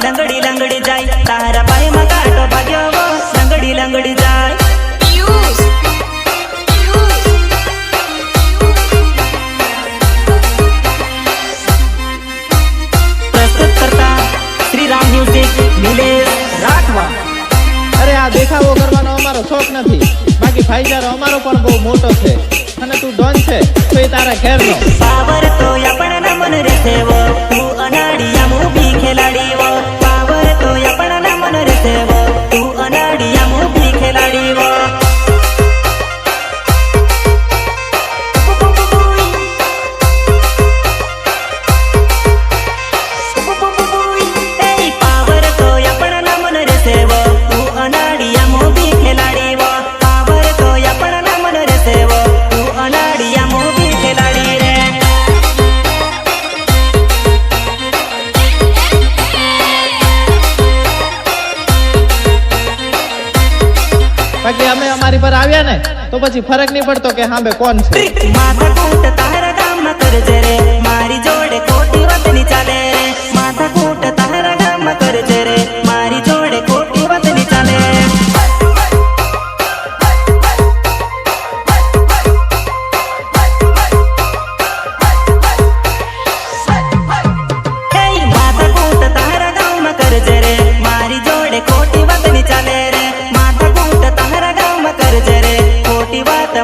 लंगड़ी लंगड़ी जाय तारा पाय में काटो भाग्यो वो लंगड़ी लंगड़ी जाय प्रस्तुत करता श्री राम म्यूजिक नीलेश राठवा। अरे आ देखाવો કરવાનો અમારો શોખ નથી, બાકી ભાઈચારો અમારો પણ બહુ મોટો છે અને તું ડોન છે તો એ તારા ઘેરનો पावर तो अपना मन रे सेवो तू अनाड़िया मूवी खिलाड़ी वो पावर तो अपना मन रे सेवो तू अनाड़िया मूवी खिलाड़ी वो पावर तो अपना मन रे सेवो तू अनाड़िया मूवी खिलाड़ी वो पावर तो अपना मन रे सेवो तू अनाड़िया मूवी खिलाड़ी रे। બાકી અમે અમારી પર આવ્યા ને તો પછી ફરક નહીં પડતો કે હા બે કોણ છે। माथा कूट तारा गाम कर रे मारी जोड़े कोटी वतनी चाले रे माथा कूट तारा गाम कर रे मारी जोड़े कोटी वतनी चाले। माथा कूट तारा गाम कर रे मारी जोड़े कोटी वतनी चाले रे माथा कूट तारा गाम कर रे कोटी बात